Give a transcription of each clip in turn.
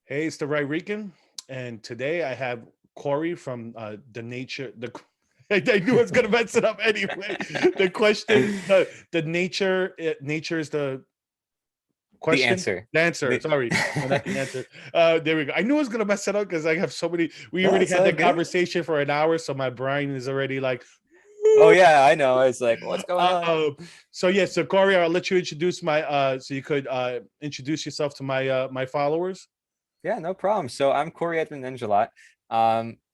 Hey, it's the right Rican, and today I have Cory from the nature. I knew I was gonna mess it up anyway. The question, the nature, nature is the The question. answer. The answer. The Sorry, no, not the answer. There we go. I knew I was gonna mess it up because I have so many. We already That's had all that good. conversation for an hour, so my brain is already like. Oh yeah, I know. It's like, what's going on? Uh, so yeah, so Cory, I'll let you introduce my. So you could introduce yourself to my followers. Yeah, no problem. So I'm Cory Endrulat.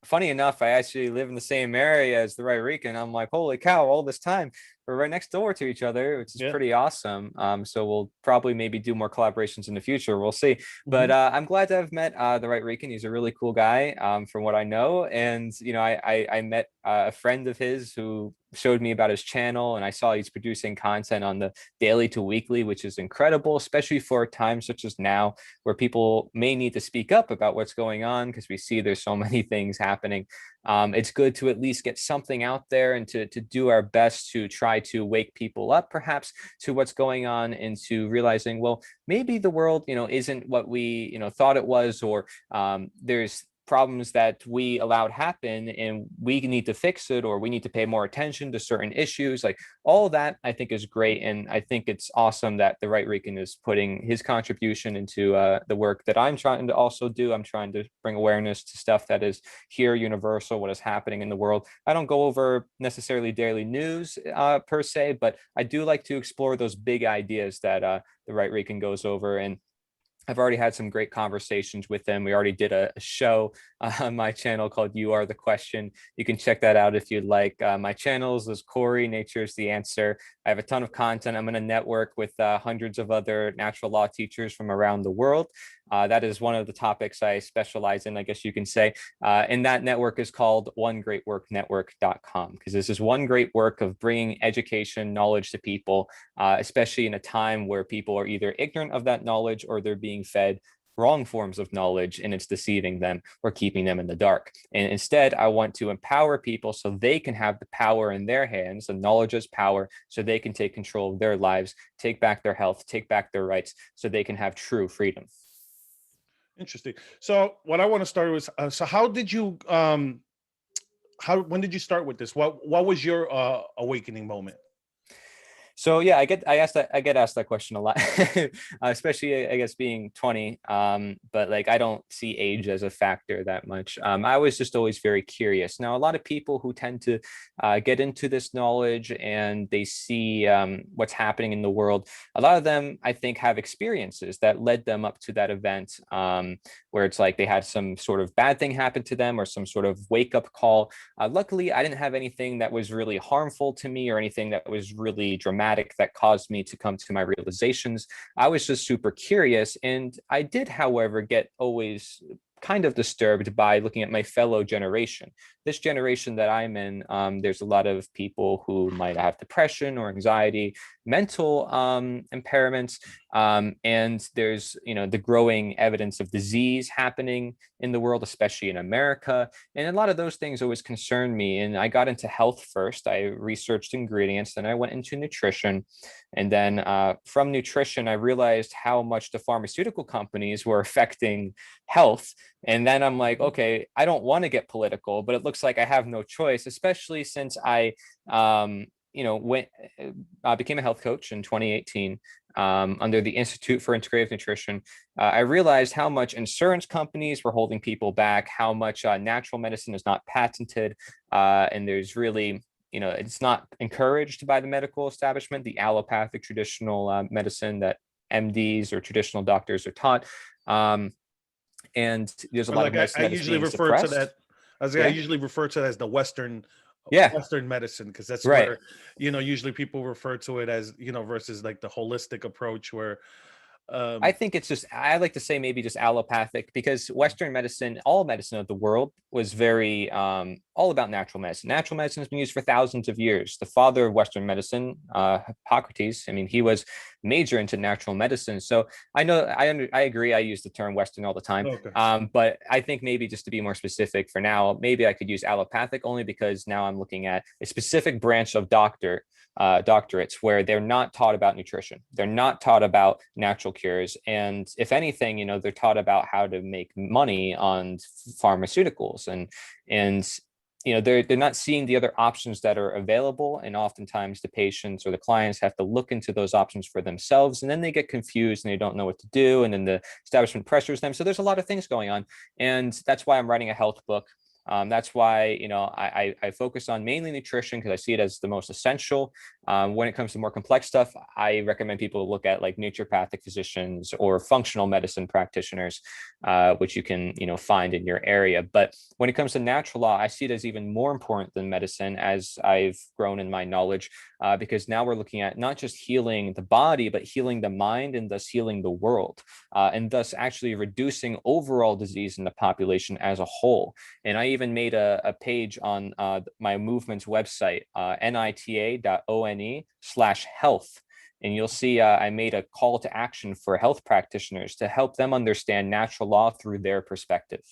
Funny enough, I actually live in the same area as the right Rican. I'm like, holy cow, all this time we're right next door to each other, which is Yeah. pretty awesome. So we'll probably maybe do more collaborations in the future. We'll see. But Mhm. I'm glad to have met the right Rican. He's a really cool guy, from what I know. And I met a friend of his who showed me about his channel, and I saw he's producing content on the daily to weekly, which is incredible, especially for times such as now where people may need to speak up about what's going on because we see there's so many things happening. It's good to at least get something out there and to do our best to try to wake people up, perhaps, to what's going on and to realizing, well, maybe the world, isn't what we, thought it was, or there's problems that we allowed happen and we need to fix it, or we need to pay more attention to certain issues. Like, all of that I think is great, and I think it's awesome that the right Rican is putting his contribution into the work that I'm trying to also do. I'm trying to bring awareness to stuff that is here, universal, what is happening in the world. I don't go over necessarily daily news per se, but I do like to explore those big ideas that the right Rican goes over. And I've already had some great conversations with them. We already did a show on my channel called You Are the Question. You can check that out if you'd like. My channels is Cory, Nature is the Answer. I have a ton of content. I'm going to network with hundreds of other natural law teachers from around the world. That is one of the topics I specialize in, I guess you can say. And that network is called onegreatworknetwork.com, because this is one great work of bringing education, knowledge to people, especially in a time where people are either ignorant of that knowledge or they're being fed wrong forms of knowledge and it's deceiving them or keeping them in the dark. And instead, I want to empower people so they can have the power in their hands. The knowledge is power, so they can take control of their lives, take back their health, take back their rights, so they can have true freedom. Interesting. So what I want to start with, so how did you how when did you start with this? What was your awakening moment? So yeah, I get asked that question a lot, especially I guess being 20. But like, I don't see age as a factor that much. I was just always very curious. Now, a lot of people who tend to get into this knowledge and they see what's happening in the world, a lot of them I think have experiences that led them up to that event, where it's like they had some sort of bad thing happen to them or some sort of wake up call. Luckily, I didn't have anything that was really harmful to me or anything that was really dramatic that caused me to come to my realizations. I was just super curious. And I did, however, get always kind of disturbed by looking at my fellow generation. This generation that I'm in, there's a lot of people who might have depression or anxiety, mental impairments, and there's the growing evidence of disease happening in the world, especially in America. And a lot of those things always concerned me. And I got into health first. I researched ingredients, then I went into nutrition. And then from nutrition, I realized how much the pharmaceutical companies were affecting health. And then I'm like, okay, I don't want to get political, but it looks like I have no choice, especially since I, went, became a health coach in 2018 under the Institute for Integrative Nutrition. I realized how much insurance companies were holding people back, how much natural medicine is not patented, and there's really, it's not encouraged by the medical establishment, the allopathic traditional medicine that MDs or traditional doctors are taught. And there's a Or lot of like I medicine that is usually being refer to that. suppressed. I Yeah, usually refer to it as the yeah, Western medicine because that's right. where usually people refer to it as versus like the holistic approach where I um think it's just, I like to say maybe just allopathic, because Western medicine, all medicine of the world was very all about natural medicine. Natural medicine has been used for thousands of years. The father of Western medicine, Hippocrates, I mean, he was major into natural medicine. So I know I agree. I use the term Western all the time. Okay. But I think maybe just to be more specific for now, maybe I could use allopathic only because now I'm looking at a specific branch of doctorates where they're not taught about nutrition. They're not taught about natural cures. And if anything, you know, they're taught about how to make money on pharmaceuticals and you know, they're not seeing the other options that are available. And oftentimes the patients or the clients have to look into those options for themselves. And then they get confused and they don't know what to do. And then the establishment pressures them. So there's a lot of things going on. And that's why I'm writing a health book. That's why, you know, I focus on mainly nutrition because I see it as the most essential. When it comes to more complex stuff, I recommend people look at like naturopathic physicians or functional medicine practitioners, which you can, you know, find in your area. But when it comes to natural law, I see it as even more important than medicine as I've grown in my knowledge, because now we're looking at not just healing the body, but healing the mind and thus healing the world, and thus actually reducing overall disease in the population as a whole. And I even made a page on my movement's website, nita.one/health. And you'll see I made a call to action for health practitioners to help them understand natural law through their perspective.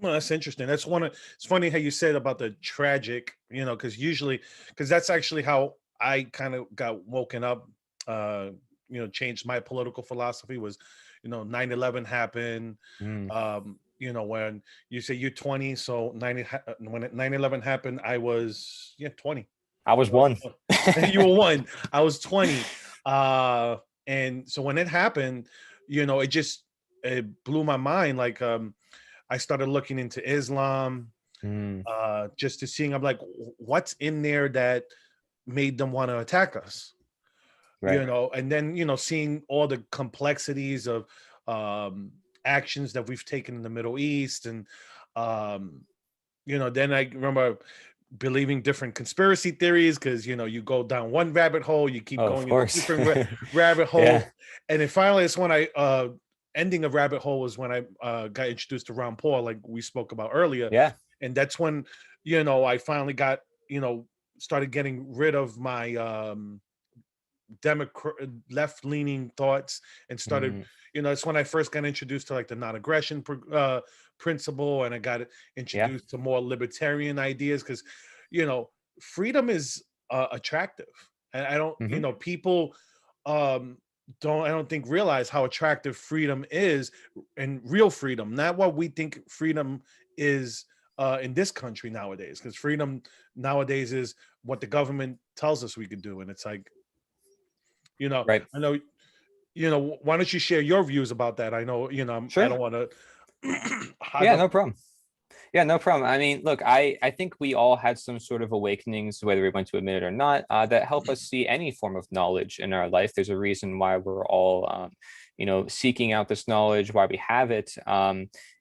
Well, that's interesting. That's one of, it's funny how you said about the tragic, you know, because that's actually how I kind of got woken up, you know, changed my political philosophy was, you know, 9/11 happened. Mm. You know, when you say you're 20, so when 9/11 happened, I was 20. I was one. You were one. I was 20. And so when it happened, you know, it blew my mind. Like I started looking into Islam, Mm. just to seeing, I'm like, what's in there that made them want to attack us? You Right. know, and then, you know, seeing all the complexities of actions that we've taken in the Middle East. And, you know, then I remember believing different conspiracy theories because, you know, you go down one rabbit hole, you keep Oh, of going into a course. different rabbit Yeah. hole. And then finally, it's when ending a rabbit hole was when I got introduced to Ron Paul, like we spoke about earlier. Yeah. And that's when, you know, I finally got, you know, started getting rid of my Democrat left-leaning thoughts and started, Mm. you know, it's when I first got introduced to like the non-aggression principle, and I got Yeah. introduced to more libertarian ideas because, you know, freedom is attractive. And I don't, you Hmm. know, people I don't think realize how attractive freedom is, and real freedom, not what we think freedom is in this country nowadays, because freedom nowadays is what the government tells us we could do. And it's like, you know, Right. I know, you know, why don't you share your views about that? I know, you know, I Sure. don't want to hog Yeah, up. no problem. Yeah, no problem. I mean, look, I think we all had some sort of awakenings, whether we want to admit it or not, that help us see any form of knowledge in our life. There's a reason why we're all, you know, seeking out this knowledge, why we have it,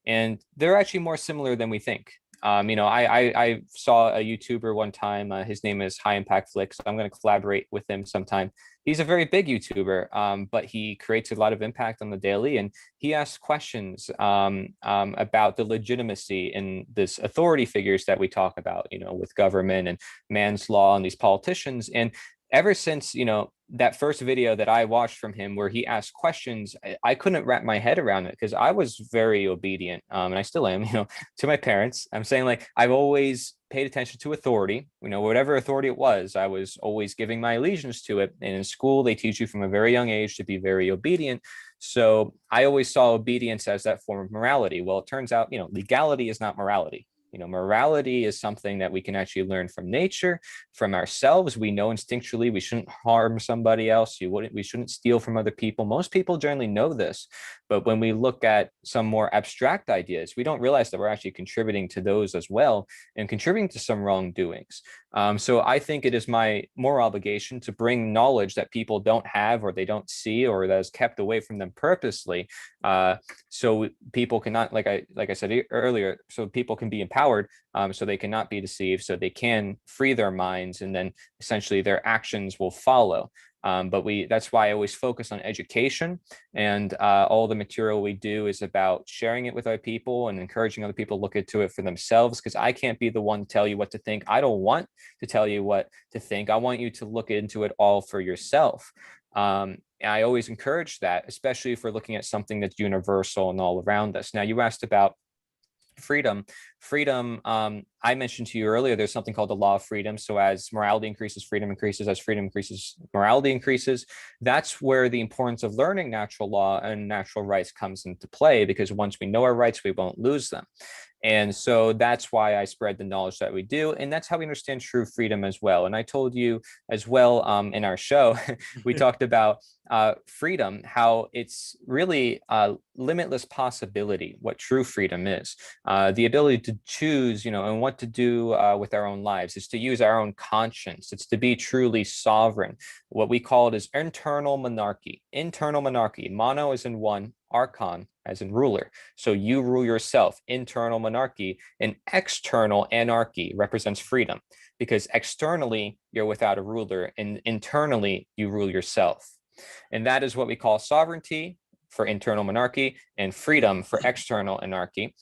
and they're actually more similar than we think. You know, I saw a YouTuber one time. His name is High Impact Flicks. I'm going to collaborate with him sometime. He's a very big YouTuber, but he creates a lot of impact on the daily, and he asks questions about the legitimacy in this authority figures that we talk about, you know, with government and man's law and these politicians. And ever since, you know, that first video that I watched from him where he asked questions, I couldn't wrap my head around it because I was very obedient, and I still am, you know, to my parents. I'm saying, like, I've always paid attention to authority, you know, whatever authority it was, I was always giving my allegiance to it. And in school, they teach you from a very young age to be very obedient. So I always saw obedience as that form of morality. Well, it turns out, you know, legality is not morality. You know, morality is something that we can actually learn from nature, from ourselves. We know instinctually we shouldn't harm somebody else. We shouldn't steal from other people. Most people generally know this, but when we look at some more abstract ideas, we don't realize that we're actually contributing to those as well and contributing to some wrongdoings. So I think it is my moral obligation to bring knowledge that people don't have or they don't see or that is kept away from them purposely, so people cannot, like I said earlier, so people can be empowered empowered, so they cannot be deceived, so they can free their minds, and then essentially their actions will follow. But that's why I always focus on education, and all the material we do is about sharing it with other people and encouraging other people to look into it for themselves, because I can't be the one to tell you what to think. I don't want to tell you what to think. I want you to look into it all for yourself. I always encourage that, especially if we're looking at something that's universal and all around us. Now, you asked about freedom. I mentioned to you earlier, there's something called the law of freedom. So as morality increases, freedom increases. As freedom increases, morality increases. That's where the importance of learning natural law and natural rights comes into play, because once we know our rights, we won't lose them. And so that's why I spread the knowledge that we do. And that's how we understand true freedom as well. And I told you as well, in our show, we talked about freedom, how it's really limitless possibility, what true freedom is. The ability to choose, and what to do with our own lives. Is to use our own conscience. It's to be truly sovereign. What we call it is internal monarchy. Internal monarchy. Mono is in one, archon as in ruler. So you rule yourself, internal monarchy. And external anarchy represents freedom, because externally you're without a ruler, and internally you rule yourself. And that is what we call sovereignty for internal monarchy and freedom for external anarchy,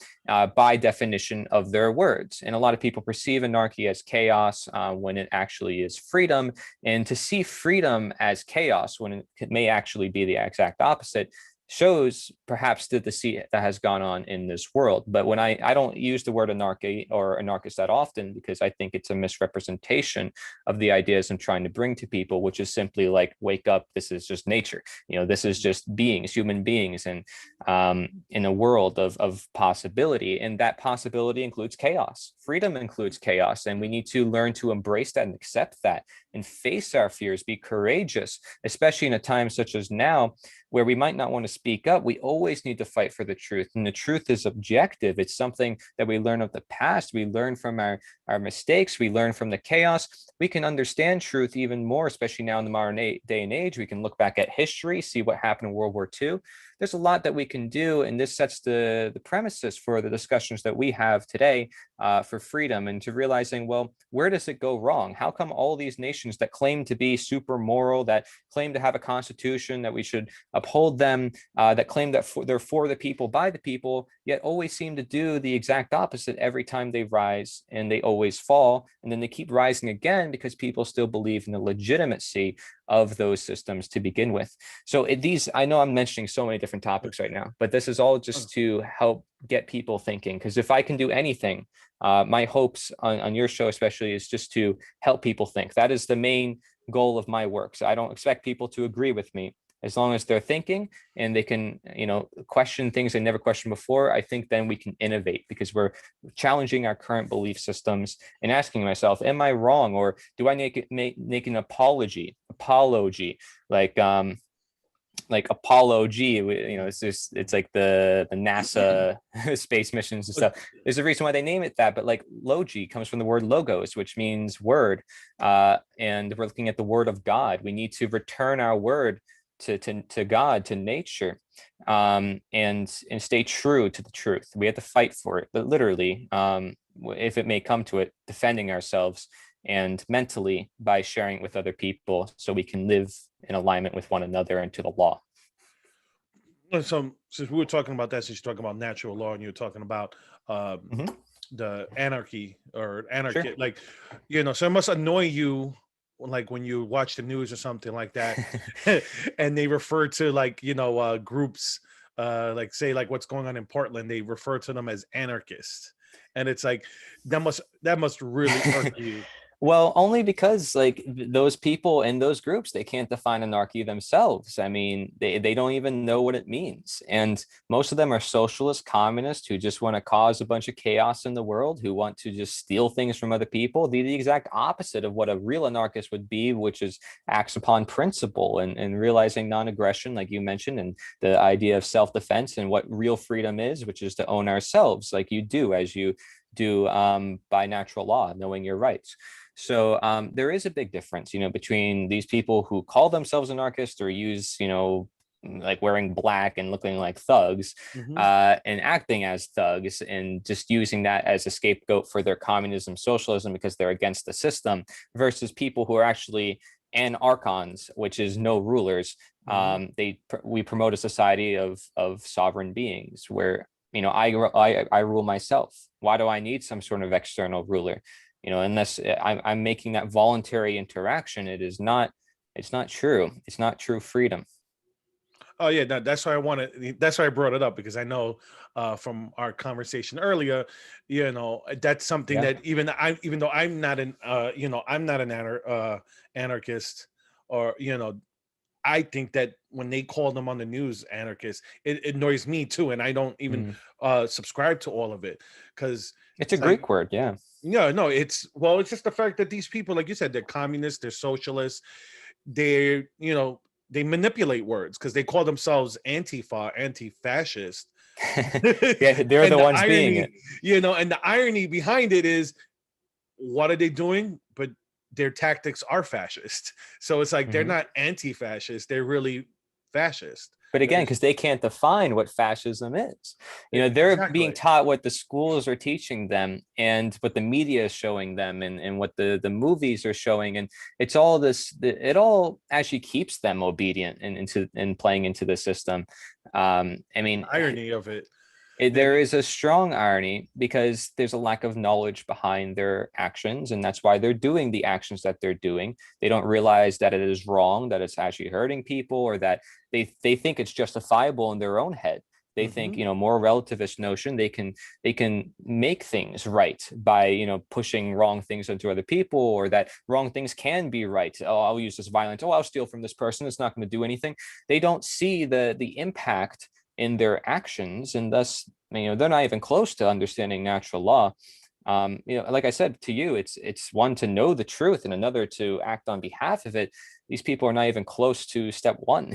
by definition of their words. And a lot of people perceive anarchy as chaos when it actually is freedom. And to see freedom as chaos when it may actually be the exact opposite shows perhaps the deceit that has gone on in this world. But when I don't use the word anarchy or anarchist that often, because I think it's a misrepresentation of the ideas I'm trying to bring to people, which is simply like, wake up, this is just nature. This is just beings, human beings, and in a world of possibility. And that possibility includes chaos. Freedom includes chaos. And we need to learn to embrace that and accept that and face our fears, be courageous, especially in a time such as now, where we might not want to speak up. We always need to fight for the truth. And the truth is objective. It's something that we learn of the past. We learn from our mistakes. We learn from the chaos. We can understand truth even more, especially now in the modern day and age. We can look back at history, see what happened in World War II. There's a lot that we can do. And this sets the premises for the discussions that we have today for freedom, and to realizing, well, where does it go wrong? How come all these nations that claim to be super moral, that claim to have a constitution, that we should uphold them, that claim that they're for the people, by the people, yet always seem to do the exact opposite every time they rise, and they always fall, and then they keep rising again because people still believe in the legitimacy of those systems to begin with. So I know I'm mentioning so many different topics right now, but this is all just to help get people thinking. Because if I can do anything, my hopes on your show especially is just to help people think. That is the main goal of my work. So I don't expect people to agree with me. As long as they're thinking and they can, question things they never questioned before, I think then we can innovate, because we're challenging our current belief systems and asking myself, am I wrong? Or do I make an apology, like Apollo G, it's like the NASA space missions and stuff. There's a reason why they name it that, but like logi comes from the word logos, which means word. And we're looking at the word of God. We need to return our word to God, to nature, and stay true to the truth. We have to fight for it, but literally, if it may come to it, defending ourselves and mentally by sharing it with other people, so we can live in alignment with one another and to the law. So since we were talking about that, since you're talking about natural law and you're talking about the anarchy or anarchy, Sure. like, so it must annoy you, like when you watch the news or something like that, and they refer to groups, like say like what's going on in Portland, they refer to them as anarchists, and it's like that must really irk you. Well, only because like those people in those groups, they can't define anarchy themselves. I mean, they don't even know what it means. And most of them are socialist communists who just want to cause a bunch of chaos in the world, who want to just steal things from other people. The exact opposite of what a real anarchist would be, which is acts upon principle and realizing non-aggression, like you mentioned, and the idea of self-defense, and what real freedom is, which is to own ourselves, like you do, as you do by natural law, knowing your rights. So there is a big difference, between these people who call themselves anarchists or use, like wearing black and looking like thugs, Hmm. and acting as thugs, and just using that as a scapegoat for their communism, socialism, because they're against the system, versus people who are actually anarchons, which is no rulers. Hmm. We promote a society of sovereign beings where, I rule myself. Why do I need some sort of external ruler? Unless I'm making that voluntary interaction, it's not true. It's not true freedom. Oh yeah, that's why I wanted. That's why I brought it up, because I know from our conversation earlier, that's something Yeah. that even though I'm not I'm not an anarchist, or I think that when they call them on the news anarchists, it annoys me too, and I don't even Mhm. subscribe to all of it, because It's a it's like, Greek word. Yeah. no, it's just the fact that these people, like you said, they're communists, they're socialists, they they manipulate words because they call themselves Antifa, anti-fascist. Yeah, they're And the the ones being irony, it. and the irony behind it is, what are they doing? But their tactics are fascist. So it's like they're Mhm. not anti-fascist, they're really fascist. But again, There's because they can't define what fascism is. They're being exactly. taught what the schools are teaching them and what the media is showing them, and what the movies are showing. And it's all this, it all actually keeps them obedient and playing into the system. I mean, Irony of it. there is a strong irony because there's a lack of knowledge behind their actions, and that's why they're doing the actions that they're doing. They don't realize that it is wrong, that it's actually hurting people, or that they think it's justifiable in their own head. They think, Hmm. more relativist notion, they can make things right by, pushing wrong things onto other people, or that wrong things can be right. Oh, I'll use this violence. Oh, I'll steal from this person. It's not going to do anything. They don't see the impact in their actions, and thus, they're not even close to understanding natural law. Like I said to you, it's one to know the truth and another to act on behalf of it. These people are not even close to step one.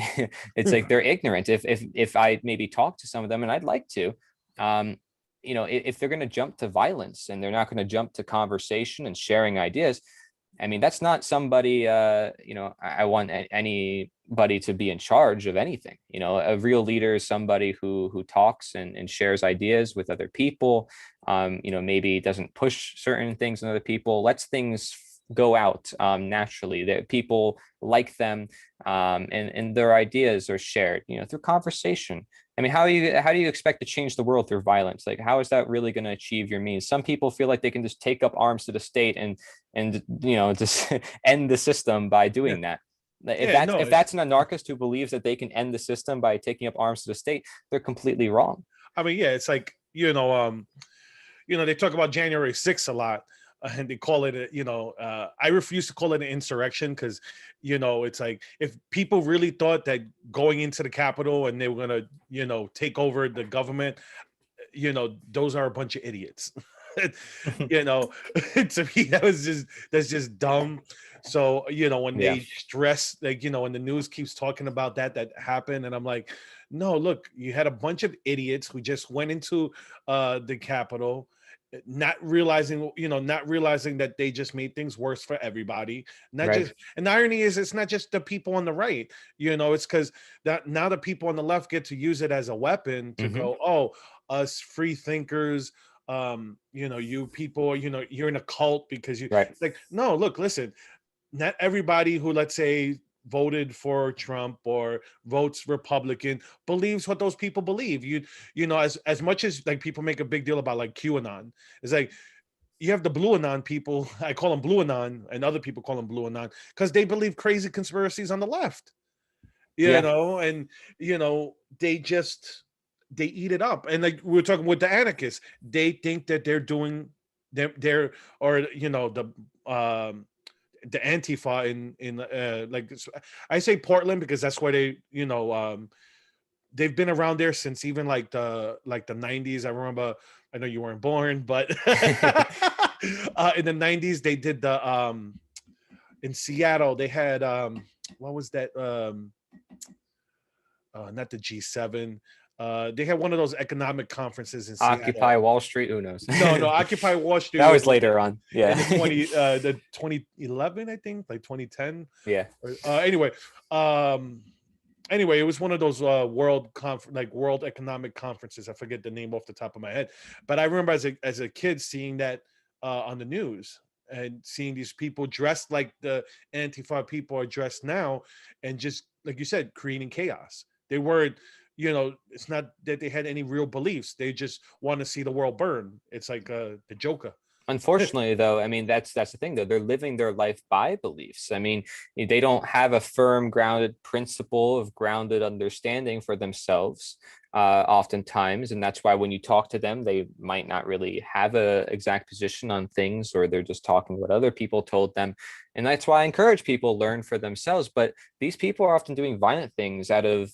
It's like they're ignorant. If I maybe talk to some of them, and I'd like to, um, if they're going to jump to violence and they're not going to jump to conversation and sharing ideas, I mean, that's not somebody, I want anybody to be in charge of anything. A real leader is somebody who talks and shares ideas with other people, maybe doesn't push certain things on other people, lets things go out naturally, that people like them, and their ideas are shared, through conversation. I mean, how do you expect to change the world through violence? Like, how is that really going to achieve your means? Some people feel like they can just take up arms to the state and just end the system by Yeah. doing that. If Yeah, that's no, if that's an anarchist who believes that they can end the system by taking up arms to the state, they're completely wrong. I mean, yeah, it's like, they talk about January 6th a lot, and they call it, I refuse to call it an insurrection, because, it's like, if people really thought that going into the Capitol and they were going to, take over the government, those are a bunch of idiots. you know, to me, that's just dumb. So, when Yeah. they stress, like, when the news keeps talking about that happened, and I'm like, no, look, you had a bunch of idiots who just went into the Capitol, not realizing that they just made things worse for everybody. Not Right. just, and the irony is, it's not just the people on the right, it's because that now the people on the left get to use it as a weapon to Hmm. go, oh, us free thinkers, you people, you're in a cult because you, Right. like, no, look, listen, not everybody who, let's say, voted for Trump or votes Republican believes what those people believe. As much as, like, people make a big deal about, like, QAnon, it's like, you have the Blue Anon people. I call them Blue Anon, and other people call them Blue Anon, because they believe crazy conspiracies on the left. Yeah. And they just, they eat it up. And, like, we were talking with the anarchists, they think that they're doing, they're or the Antifa in like, I say Portland because that's where they, they've been around there since even like the 90s. I remember, I know you weren't born, but in the 90s they did the in Seattle they had what was that, not the G7, they had one of those economic conferences in Seattle. Occupy Wall Street. Who knows? No, Occupy Wall Street That was was later on. in Yeah. the 2011, I think, like 2010. Yeah. Anyway, um anyway, it was one of those world economic conferences. I forget the name off the top of my head, but I remember as a kid seeing that on the news and seeing these people dressed like the Antifa people are dressed now, and just like you said, creating chaos. They weren't, it's not that they had any real beliefs. They just want to see the world burn. It's like the Joker. Unfortunately, though, I mean, that's the thing, though. They're living their life by beliefs. I mean, they don't have a firm, grounded principle of grounded understanding for themselves, oftentimes, and that's why when you talk to them, they might not really have a exact position on things, or they're just talking what other people told them. And that's why I encourage people to learn for themselves. But these people are often doing violent things out of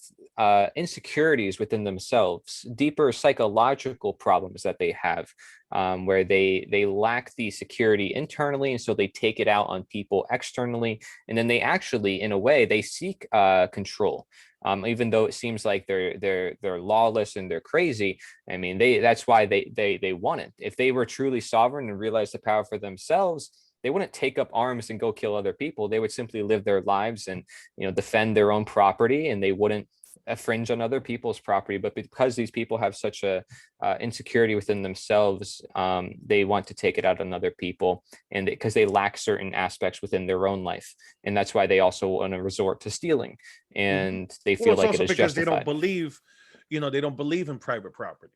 insecurities within themselves, deeper psychological problems that they have, where they lack the security internally, and so they take it out on people externally, and then they actually, in a way, they seek control. Even though it seems like they're lawless and they're crazy, I mean, that's why they want it. If they were truly sovereign and realized the power for themselves, they wouldn't take up arms and go kill other people. They would simply live their lives and defend their own property, and they wouldn't infringe on other people's property. But because these people have such a insecurity within themselves, they want to take it out on other people, and because they lack certain aspects within their own life, and that's why they also want to resort to stealing, and they feel like it is because justified. they don't believe in private property.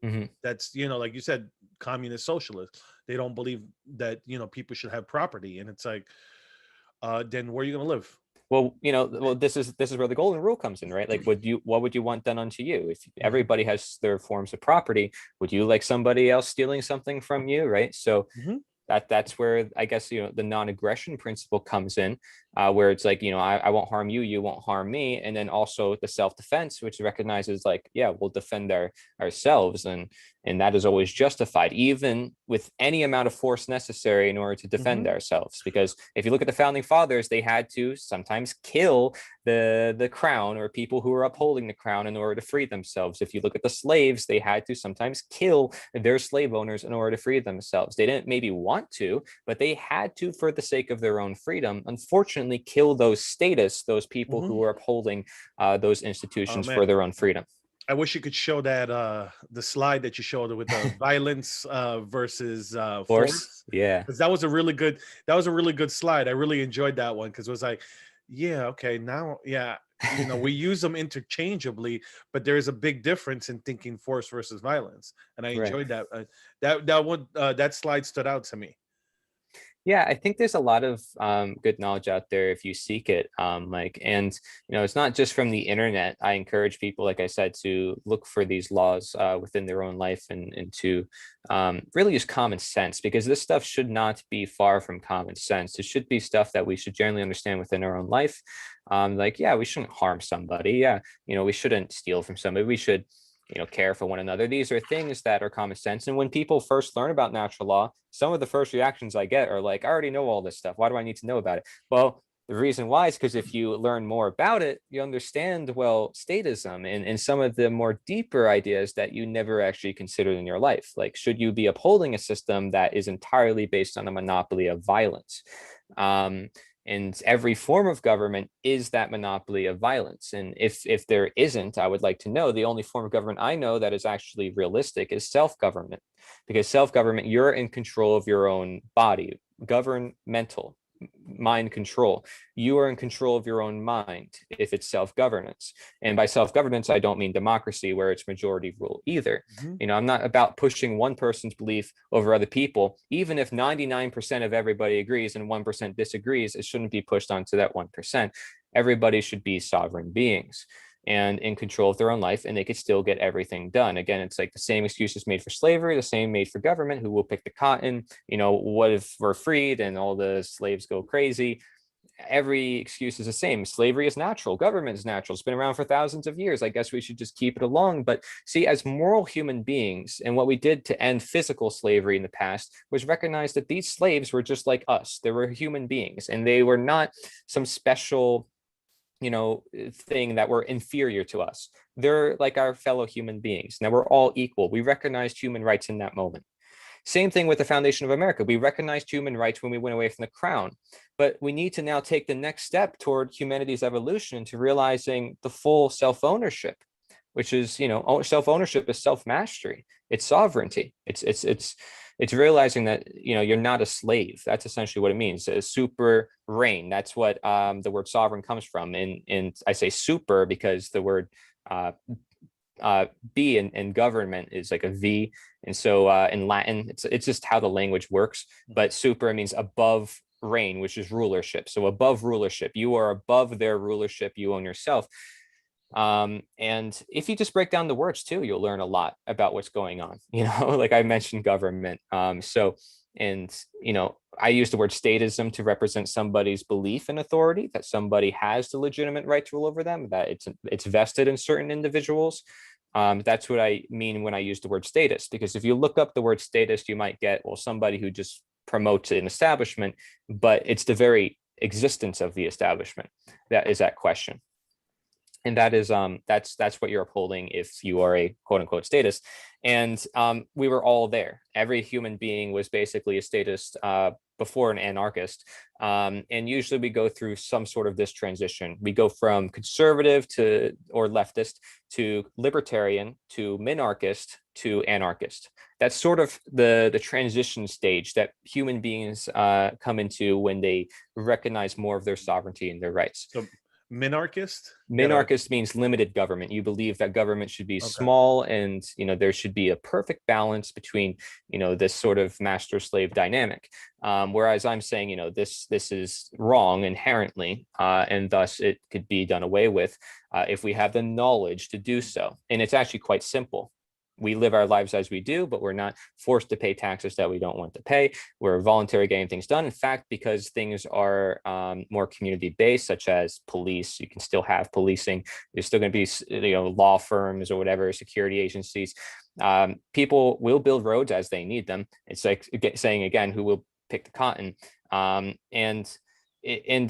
Mm-hmm. That's, like you said, communist socialist. They don't believe that people should have property, and it's like, then where are you going to live? Well, this is where the golden rule comes in, right? Like, what would you want done unto you? If everybody has their forms of property, would you like somebody else stealing something from you, right? So that's where I guess the non-aggression principle comes in, where it's like, I won't harm you, you won't harm me, and then also the self-defense, which recognizes like, yeah, we'll defend ourselves, and that is always justified, even with any amount of force necessary in order to defend ourselves. Because if you look at the founding fathers, they had to sometimes kill the crown or people who were upholding the crown in order to free themselves. If you look at the slaves, they had to sometimes kill their slave owners in order to free themselves. They didn't maybe want to, but they had to, for the sake of their own freedom, unfortunately kill those people who were upholding those institutions for their own freedom. I wish you could show that the slide that you showed with the violence versus force. Yeah, because that was a really good slide. I really enjoyed that one, because it was like, yeah, okay, now, yeah, we use them interchangeably, but there is a big difference in thinking force versus violence, and I enjoyed that. That slide stood out to me. Yeah, I think there's a lot of good knowledge out there if you seek it. And it's not just from the internet. I encourage people, like I said, to look for these laws within their own life, and to really use common sense, because this stuff should not be far from common sense. It should be stuff that we should generally understand within our own life. Yeah, we shouldn't harm somebody. Yeah, we shouldn't steal from somebody. We should care for one another. These are things that are common sense. And when people first learn about natural law, some of the first reactions I get are like, I already know all this stuff. Why do I need to know about it? Well, the reason why is because if you learn more about it, you understand, well, statism and some of the more deeper ideas that you never actually considered in your life. Like, should you be upholding a system that is entirely based on a monopoly of violence? And every form of government is that monopoly of violence. And if there isn't, I would like to know, the only form of government I know that is actually realistic is self-government. Because self-government, you're in control of your own body. Governmental, mind control. You are in control of your own mind if it's self-governance. And by self-governance, I don't mean democracy where it's majority rule either. I'm not about pushing one person's belief over other people. Even if 99% of everybody agrees and 1% disagrees, it shouldn't be pushed onto that 1%. Everybody should be sovereign beings and in control of their own life, and they could still get everything done. Again, it's like the same excuses made for slavery, the same made for government, who will pick the cotton. What if we're freed and all the slaves go crazy? Every excuse is the same. Slavery is natural. Government is natural. It's been around for thousands of years. I guess we should just keep it along. But see, as moral human beings, and what we did to end physical slavery in the past was recognize that these slaves were just like us. They were human beings, and they were not some special thing that were inferior to us. They're like our fellow human beings. Now we're all equal. We recognized human rights in that moment. Same thing with the foundation of America. We recognized human rights when we went away from the crown, but we need to now take the next step toward humanity's evolution to realizing the full self-ownership, which is, self-ownership is self-mastery. It's sovereignty. It's realizing that, you're not a slave. That's essentially what it means. A super reign. That's what the word sovereign comes from. And I say super because the word B in government is like a V. And so in Latin, it's just how the language works. But super means above reign, which is rulership. So above rulership, you are above their rulership. You own yourself. And if you just break down the words too, you'll learn a lot about what's going on, like I mentioned government. I use the word statism to represent somebody's belief in authority, that somebody has the legitimate right to rule over them, that it's vested in certain individuals. That's what I mean when I use the word status, because if you look up the word status, you might get, well, somebody who just promotes an establishment, but it's the very existence of the establishment that is at question. And that is that's what you're upholding if you are a quote unquote statist. And we were all there. Every human being was basically a statist before an anarchist. And usually we go through some sort of this transition. We go from conservative or leftist to libertarian to minarchist to anarchist. That's sort of the transition stage that human beings come into when they recognize more of their sovereignty and their rights. So minarchist? Minarchist means limited government. You believe that government should be small, and there should be a perfect balance between this sort of master slave dynamic. Whereas I'm saying this is wrong inherently, and thus it could be done away with if we have the knowledge to do so. And it's actually quite simple. We live our lives as we do, but we're not forced to pay taxes that we don't want to pay. We're voluntary getting things done. In fact, because things are more community-based, such as police, you can still have policing. There's still going to be law firms or whatever, security agencies. People will build roads as they need them. It's like saying again, who will pick the cotton? And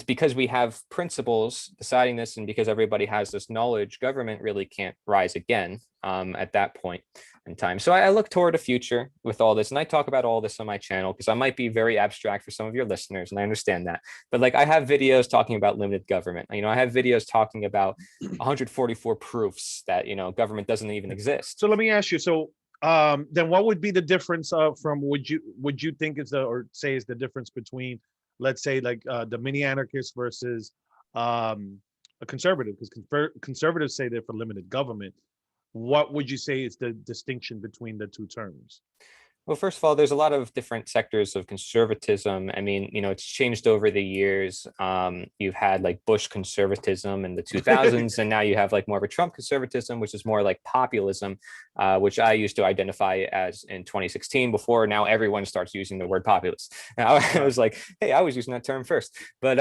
because we have principles deciding this, and because everybody has this knowledge, government really can't rise again at that point in time. So I look toward a future with all this, and I talk about all this on my channel because I might be very abstract for some of your listeners, and I understand that. But like I have videos talking about limited government. I have videos talking about 144 proofs that government doesn't even exist. So let me ask you. So then what would be the difference from would you think is the difference between, let's say, like the MiniAnarchist versus a conservative? Because conservatives say they're for limited government. What would you say is the distinction between the two terms? Well, first of all, there's a lot of different sectors of conservatism. I mean, it's changed over the years. You've had like Bush conservatism in the 2000s, and now you have like more of a Trump conservatism, which is more like populism, which I used to identify as in 2016 before now everyone starts using the word populist. I was like, hey, I was using that term first. But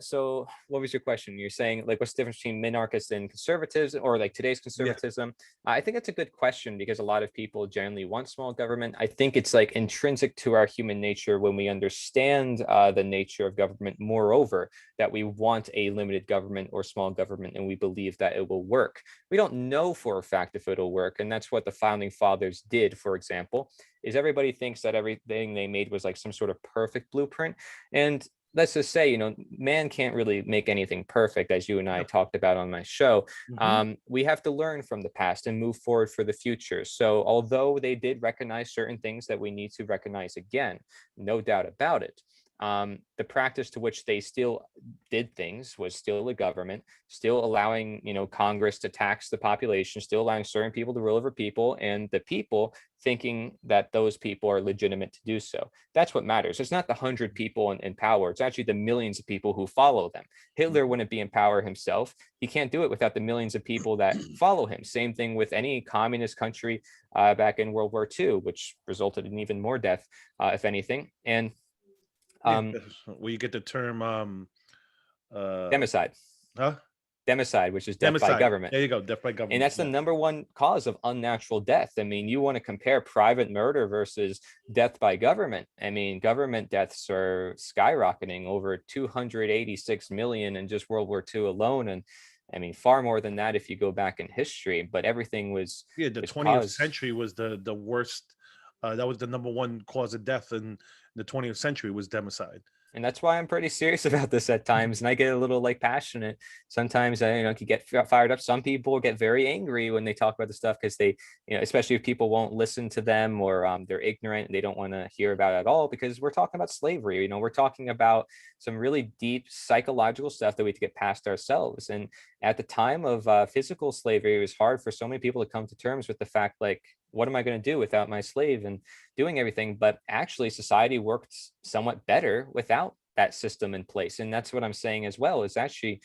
so what was your question? You're saying like what's the difference between minarchist and conservatism, or like today's conservatism? I think it's a good question because a lot of people generally want small government. I think it's like intrinsic to our human nature when we understand the nature of government, moreover, that we want a limited government or small government, and we believe that it will work. We don't know for a fact if it'll work, and that's what the founding fathers did, for example, is everybody thinks that everything they made was like some sort of perfect blueprint. And let's just say, man can't really make anything perfect, as you and I talked about on my show. We have to learn from the past and move forward for the future. So although they did recognize certain things that we need to recognize again, no doubt about it, the practice to which they still did things was still a government, still allowing, Congress to tax the population, still allowing certain people to rule over people, and the people thinking that those people are legitimate to do so. That's what matters. It's not the 100 people in power. It's actually the millions of people who follow them. Hitler wouldn't be in power himself. He can't do it without the millions of people that follow him. Same thing with any communist country back in World War II, which resulted in even more death, if anything. And well, you get the term democide. Huh? Democide, which is death by government. There you go, death by government. And that's the number one cause of unnatural death. I mean, you want to compare private murder versus death by government. I mean, government deaths are skyrocketing, over 286 million in just World War II alone. And I mean, far more than that if you go back in history. But everything was... Yeah, the 20th century was the worst That was the number one cause of death in the 20th century was democide. And that's why I'm pretty serious about this at times, and I get a little like passionate. Sometimes I, could get fired up. Some people get very angry when they talk about the stuff because they, especially if people won't listen to them, or they're ignorant and they don't want to hear about it at all, because we're talking about slavery. We're talking about some really deep psychological stuff that we have to get past ourselves. And at the time of physical slavery, it was hard for so many people to come to terms with the fact, like, what am I going to do without my slave and doing everything? But actually, society worked somewhat better without that system in place. And that's what I'm saying as well, is actually,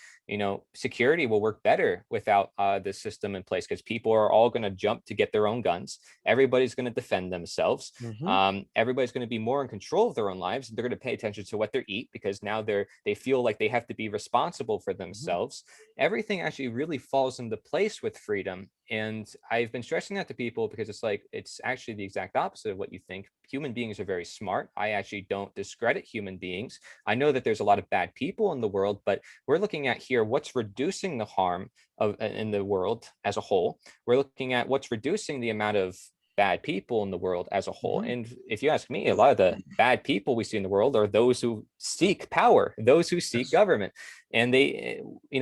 security will work better without this system in place, because people are all going to jump to get their own guns. Everybody's going to defend themselves. Everybody's going to be more in control of their own lives. They're going to pay attention to what they eat, because now they feel like they have to be responsible for themselves. Everything actually really falls into place with freedom. And I've been stressing that to people, because it's actually the exact opposite of what you think. Human beings are very smart. I actually don't discredit human beings. I know that there's a lot of bad people in the world, but we're looking at here what's reducing the harm in the world as a whole. We're looking at what's reducing the amount of bad people in the world as a whole. And if you ask me, a lot of the bad people we see in the world are those who seek power, those who seek government. And they,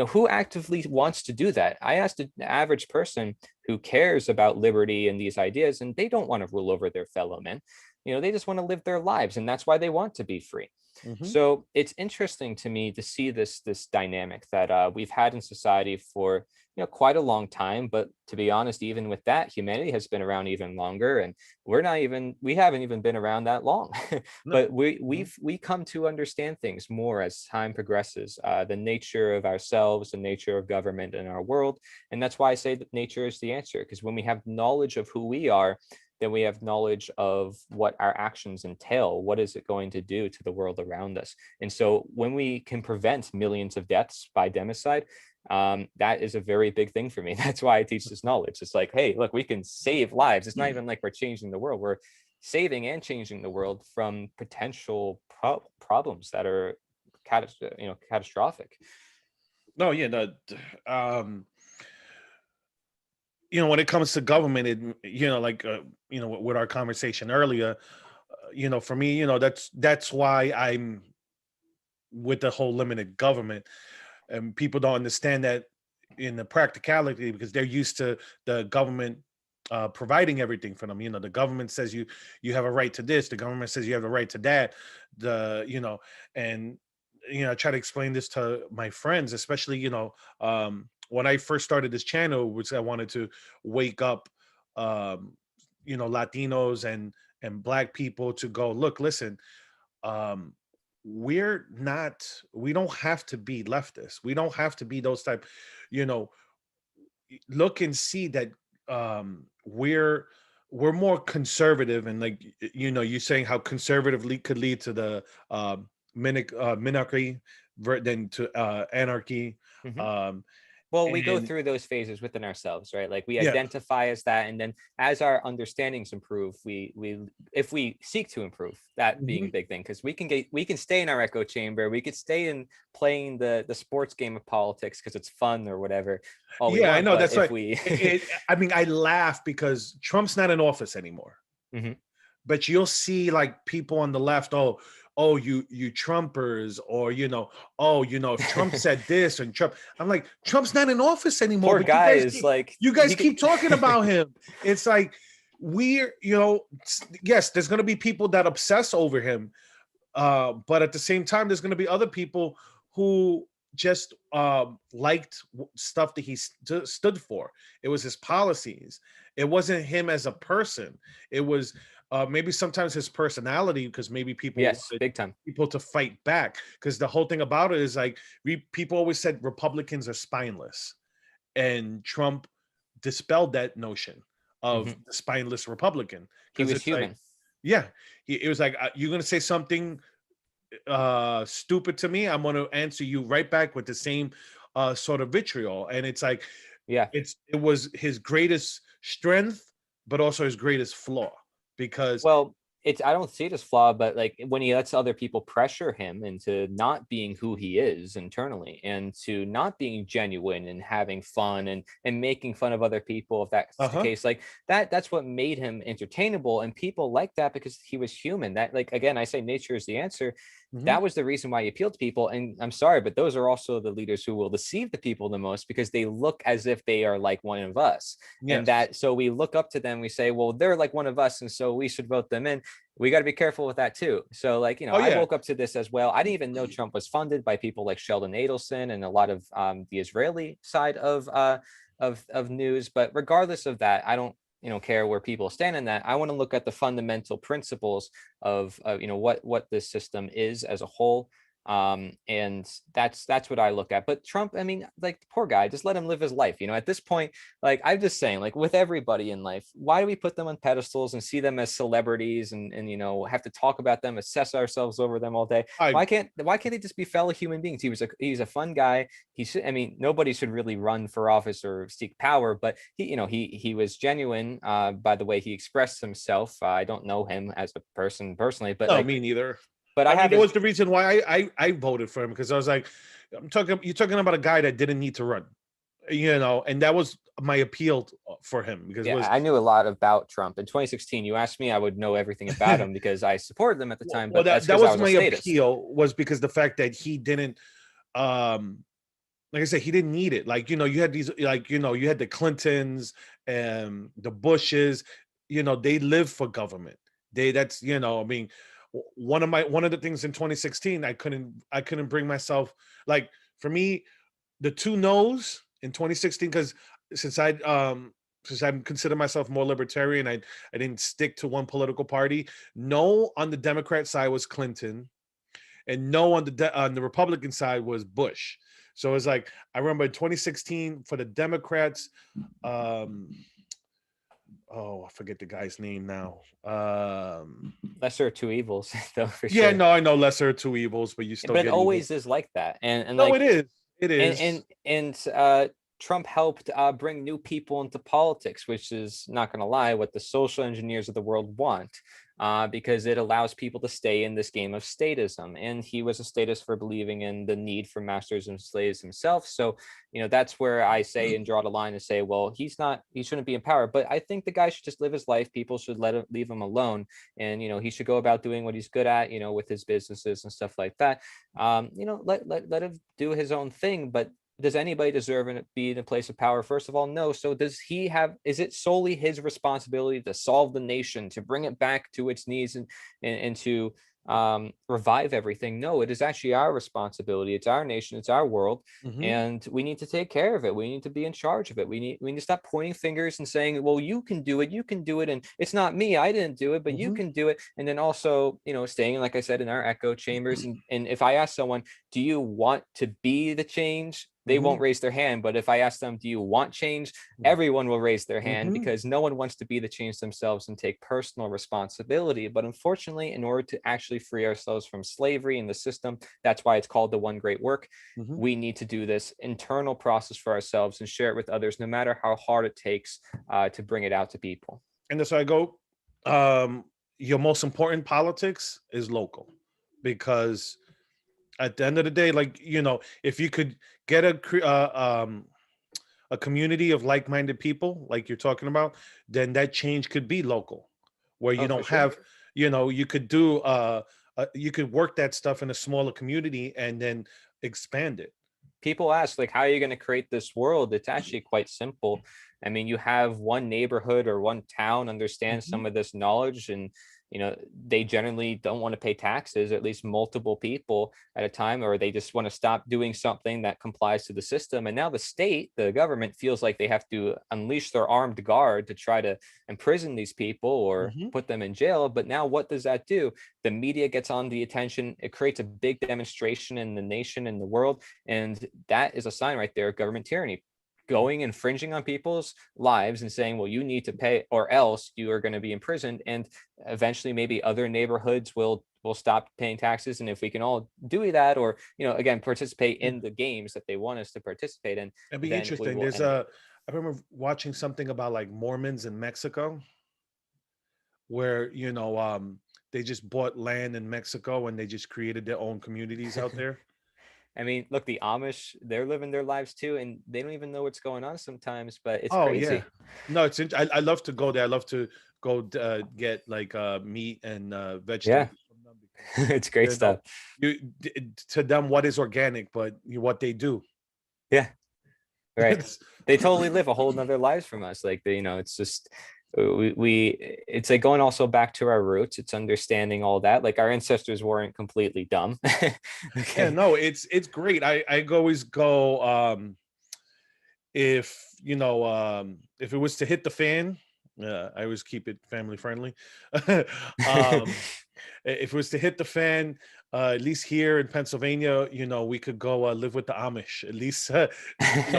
who actively wants to do that? I asked an average person who cares about liberty and these ideas, and they don't want to rule over their fellow men. They just want to live their lives, and that's why they want to be free. So it's interesting to me to see this dynamic that we've had in society for quite a long time. But to be honest, even with that, humanity has been around even longer, and we haven't even been around that long. But we come to understand things more as time progresses, the nature of ourselves, the nature of government in our world. And that's why I say that nature is the answer, because when we have knowledge of who we are, then we have knowledge of what our actions entail. What is it going to do to the world around us? And so when we can prevent millions of deaths by democide, that is a very big thing for me. That's why I teach this knowledge. It's like, hey, look, we can save lives. It's not even like we're changing the world. We're saving and changing the world from potential problems that are catastrophic. No, yeah, no. When it comes to government, with our conversation earlier, for me, that's why I'm with the whole limited government. And people don't understand that in the practicality, because they're used to the government providing everything for them. The government says you have a right to this. The government says you have a right to that. And I try to explain this to my friends, especially, when I first started this channel, which I wanted to wake up, Latinos and Black people to go, look, listen, we don't have to be leftists. We don't have to be those type, look and see that we're more conservative. And like, you're saying how conservative could lead to the minarchy than to anarchy. Well, we go through those phases within ourselves, right? Like we identify as that, and then as our understandings improve, we if we seek to improve, that being a big thing, because we can stay in our echo chamber, we could stay in playing the sports game of politics because it's fun or whatever. I know, that's right. I mean, I laugh because Trump's not in office anymore. But you'll see like people on the left, you Trumpers, or if Trump said this and Trump, I'm like, Trump's not in office anymore. Poor guy is like, you guys keep talking about him. It's like yes, there's gonna be people that obsess over him, but at the same time, there's gonna be other people who just liked stuff that he stood for. It was his policies. It wasn't him as a person. It was maybe sometimes his personality, because maybe people big time people to fight back, because the whole thing about it is like people always said Republicans are spineless, and Trump dispelled that notion of the spineless Republican. He was human. It was like, you're gonna say something stupid to me, I'm gonna answer you right back with the same sort of vitriol. And it's like, it was his greatest strength, but also his greatest flaw. Because I don't see it as flawed, but like when he lets other people pressure him into not being who he is internally and to not being genuine and having fun and making fun of other people, if that's the Uh-huh. case, like that's what made him entertainable. And people like that because he was human. That, like, again, I say nature is the answer. Hmm. That was the reason why he appealed to people. And I'm sorry, but those are also the leaders who will deceive the people the most, because they look as if they are like one of us. And Yes. that, so we look up to them, we say, well, they're like one of us, and so we should vote them in. We got to be careful with that too. So, like, Oh I yeah. woke up to this as well. I didn't even know Trump was funded by people like Sheldon Adelson and a lot of the Israeli side of news. But regardless of that, I don't care where people stand in that. I want to look at the fundamental principles of what this system is as a whole. And that's what I look at. But Trump, I mean, like, poor guy, just let him live his life. At this point, like, I'm just saying, like, with everybody in life, why do we put them on pedestals and see them as celebrities and have to talk about them, assess ourselves over them all day? I Why can't they just be fellow human beings? He's a fun guy. He should, I mean, nobody should really run for office or seek power, but he was genuine by the way he expressed himself. I don't know him as a person personally, but No, like, me neither. but I I mean, have that his. was the reason why I voted for him, because I was like, you're talking about a guy that didn't need to run, and that was my appeal for him, because it Yeah, was I knew a lot about Trump. In 2016, you asked me, I would know everything about him because I supported him at the time, well, but that's that because I was was a my statist. appeal, was because the fact that he didn't, um like I said, he didn't need it. Like, you had these, like, you had the Clintons and the Bushes, they live for government. That's, I mean, one of the things in 2016, I couldn't bring myself, like, for me, the two no's in 2016, because since I, since I consider myself more libertarian, I didn't stick to one political party. No on the Democrat side was Clinton, and no on the Republican side was Bush. So it's like, I remember in 2016 for the Democrats, um, oh, I forget the guy's name now. Lesser of two evils, though, for Yeah, sure. no, I know lesser of two evils, but you still But it get evil. always is like that. And No, like, it is. It and is. Trump helped bring new people into politics, which is, not going to lie, what the social engineers of the world want, because it allows people to stay in this game of statism. And he was a statist for believing in the need for masters and slaves himself. So, that's where I say and draw the line and say, well, he shouldn't be in power. But I think the guy should just live his life. People should leave him alone. And, he should go about doing what he's good at, with his businesses and stuff like that. Let him do his own thing. But does anybody deserve to be in a place of power? First of all, no. So is it solely his responsibility to solve the nation, to bring it back to its knees and to revive everything? No, it is actually our responsibility. It's our nation, it's our world, Hmm. and we need to take care of it. We need to be in charge of it. We need to stop pointing fingers and saying, well, you can do it, and it's not me, I didn't do it, but you Hmm. can do it. And then also, staying, like I said, in our echo chambers. And if I ask someone, do you want to be the change? They won't Hmm. raise their hand. But if I ask them, do you want change? Everyone will raise their hand, Hmm. because no one wants to be the change themselves and take personal responsibility. But unfortunately, in order to actually free ourselves from slavery in the system, that's why it's called the one great work. Hmm. We need to do this internal process for ourselves and share it with others, no matter how hard it takes to bring it out to people. And that's why I go. Your most important politics is local, because at the end of the day, like, if you could get a community of like-minded people, like you're talking about, then that change could be local, where you Oh, for don't sure. have, you could do, you could work that stuff in a smaller community and then expand it. People ask, like, how are you going to create this world? It's actually quite simple. I mean, you have one neighborhood or one town understand Mhm. some of this knowledge, and they generally don't want to pay taxes, at least multiple people at a time, or they just want to stop doing something that complies to the system. And now the government feels like they have to unleash their armed guard to try to imprison these people or Mhm. put them in jail. But now what does that do? The media gets on the attention. It creates a big demonstration in the nation and the world, and that is a sign right there of government tyranny. Going infringing on people's lives and saying, well, you need to pay or else you are going to be imprisoned. And eventually maybe other neighborhoods will stop paying taxes. And if we can all do that, or again, participate Yeah. in the games that they want us to participate in, It'd be then we interesting. will end it. I remember watching something about like Mormons in Mexico, where they just bought land in Mexico and they just created their own communities out there. I mean, look, the Amish, they're living their lives too, and they don't even know what's going on sometimes, but it's Oh yeah, crazy. no, I love to go there. I love to go get like meat and Yeah, vegetables from them because it's great you know stuff. to them what is organic, but what they do. Yeah, right. It's, They totally live a whole nother lives from us. Like they, it's just it's like going also back to our roots. It's understanding all that. Like our ancestors weren't completely dumb. yeah, Okay. no, it's great. I always go if if it was to hit the fan. I always keep it family friendly. If it was to hit the fan, at least here in Pennsylvania, we could go live with the Amish. At least,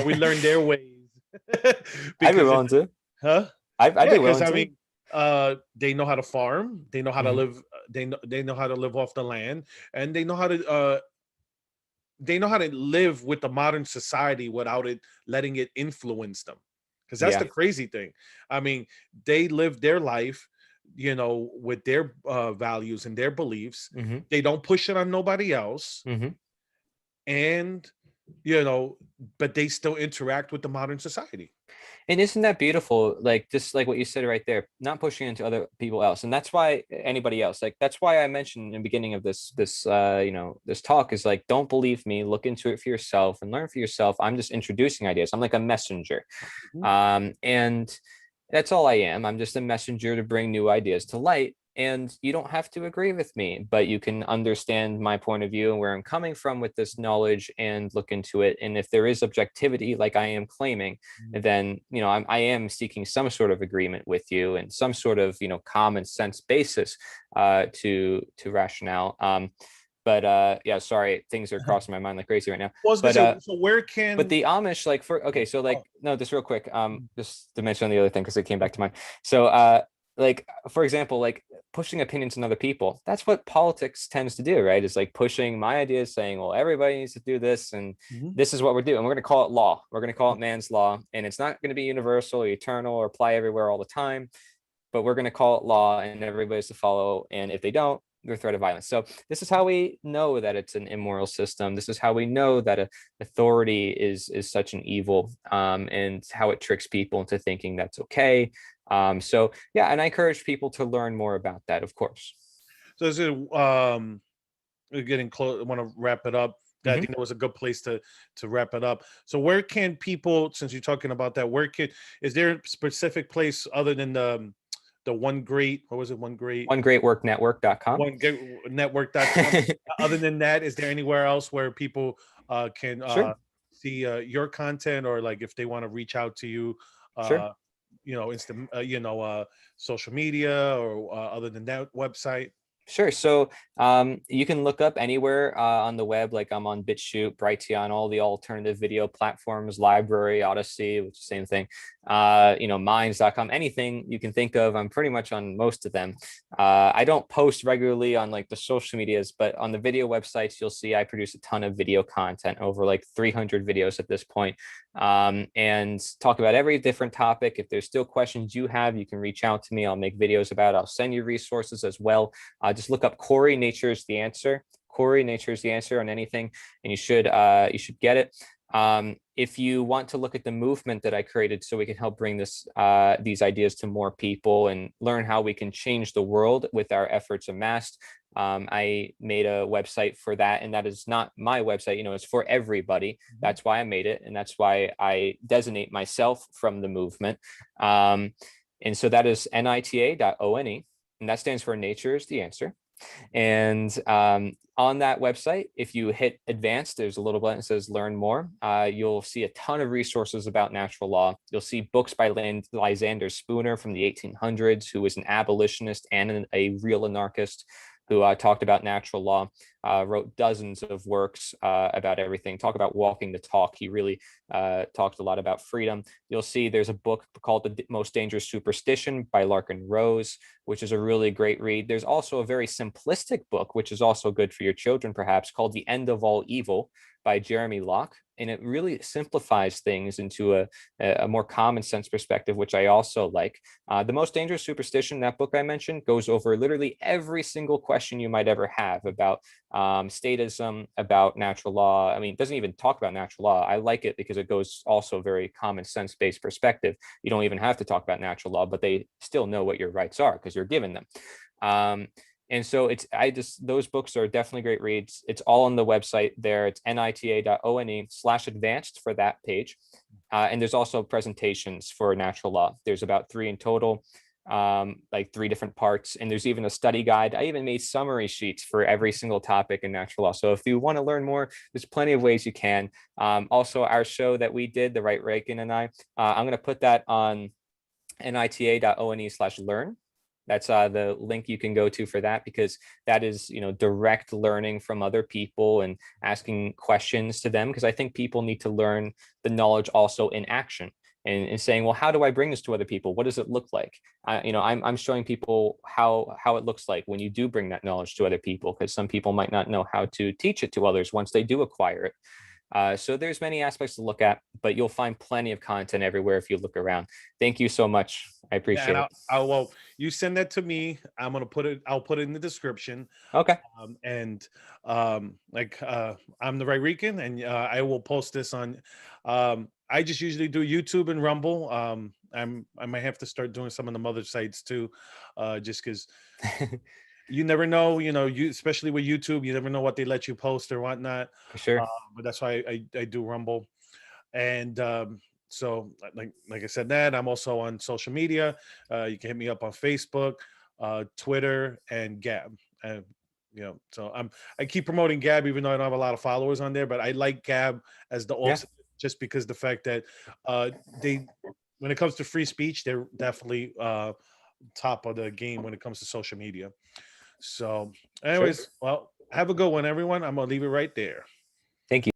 we learn their ways. I'd be Because willing to. huh? I'd Yeah, be because willing I to. mean, they know how to farm. They know how to Mhm. live. They know how to live off the land, and they know how to live with the modern society without it letting it influence them, because that's Yeah. the crazy thing. I mean, they live their life with their values and their beliefs. Hmm. They don't push it on nobody else, Hmm. and you know but they still interact with the modern society. And isn't that beautiful? Like just like what you said right there, not pushing into other people else. And that's why anybody else, like that's why I mentioned in the beginning of this talk is like, don't believe me, look into it for yourself and learn for yourself. I'm just introducing ideas. I'm like a messenger. Mhm. And that's all I am. I'm just a messenger to bring new ideas to light. And you don't have to agree with me, but you can understand my point of view and where I'm coming from with this knowledge and look into it. And if there is objectivity, like I am claiming, then I am seeking some sort of agreement with you and some sort of common sense basis to rationale. But yeah, sorry, things are crossing my mind like crazy right now. Well, I was gonna But say, so where but can the Amish, like for okay, so oh, like no, just real quick, just to mention the other thing because it came back to mind. So like for example, like pushing opinions on other people, that's what politics tends to do, right? Is like pushing my ideas, saying, well, everybody needs to do this, and Mhm. this is what we're doing. We're gonna call it law. We're gonna call it man's law, and it's not gonna be universal or eternal or apply everywhere all the time, but we're going to call it law and everybody's to follow. And if they don't, they're a threat of violence. So this is how we know that it's an immoral system. This is how we know that authority is such an evil, and how it tricks people into thinking that's okay. So yeah, and I encourage people to learn more about that, of course. so is it we're getting close. I want to wrap it up. I Mhm. think that was a good place to wrap it up. So where can people, since you're talking about that, is there a specific place other than the one great, what was it, OneGreatWorkNetwork.com. one great network.com? Other than that, is there anywhere else where people can Sure, see your content, or like if they want to reach out to you, sure. uh social media, or other than that website? Sure. So you can look up anywhere on the web, like I'm on BitChute, Brighteon, all the alternative video platforms, Library, Odyssey, which is the same thing, Minds.com, anything you can think of. I'm pretty much on most of them. I don't post regularly on like the social medias, but on the video websites, you'll see I produce a ton of video content, over like 300 videos at this point, and talk about every different topic. If there's still questions you have, you can reach out to me. I'll make videos about it. I'll send you resources as well. Just look up Cory Nature's the Answer. Cory Nature's the Answer on anything, and you should get it. If you want to look at the movement that I created so we can help bring these ideas to more people and learn how we can change the world with our efforts amassed, I made a website for that, and that is not my website. It's for everybody. Mhm. That's why I made it, and that's why I designate myself from the movement. And so that is nita.one, and that stands for Nature is the Answer. And on that website, if you hit advanced, there's a little button that says learn more. You'll see a ton of resources about natural law. You'll see books by Lysander Spooner from the 1800s, who was an abolitionist and a real anarchist, who talked about natural law, wrote dozens of works about everything, talk about walking the talk. He really talked a lot about freedom. You'll see there's a book called The Most Dangerous Superstition by Larkin Rose, which is a really great read. There's also a very simplistic book, which is also good for your children, perhaps, called The End of All Evil, by Jeremy Locke, and it really simplifies things into a more common sense perspective, which I also like. The Most Dangerous Superstition, that book I mentioned, goes over literally every single question you might ever have about statism, about natural law. I mean, it doesn't even talk about natural law. I like it because it goes also very common sense based perspective. You don't even have to talk about natural law, but they still know what your rights are because you're given them. And so those books are definitely great reads. It's all on the website there. It's nita.one/advanced for that page. And there's also presentations for natural law. There's about 3 in total, like 3 different parts. And there's even a study guide. I even made summary sheets for every single topic in natural law. So if you want to learn more, there's plenty of ways you can. Also, our show that we did, the Right Rican and I'm going to put that on nita.one/learn. That's the link you can go to for that, because that is, direct learning from other people and asking questions to them, because I think people need to learn the knowledge also in action and saying, well, how do I bring this to other people? What does it look like? I'm showing people how it looks like when you do bring that knowledge to other people, because some people might not know how to teach it to others once they do acquire it. So there's many aspects to look at, but you'll find plenty of content everywhere if you look around. Thank you so much. I appreciate it. Well, you send that to me. I'll put it in the description. Okay. I'm the Right Rican, and I will post this on. I just usually do YouTube and Rumble. I might have to start doing some of the other sites too, just because you never know. You especially with YouTube, you never know what they let you post or whatnot. For sure. But that's why I do Rumble, and so like I said, that I'm also on social media. You can hit me up on Facebook, Twitter, and Gab. So I keep promoting Gab even though I don't have a lot of followers on there, but I like Gab as the ultimate, just because the fact that they, when it comes to free speech, they're definitely top of the game when it comes to social media. So anyways, well, have a good one, everyone. I'm gonna leave it right there. Thank you.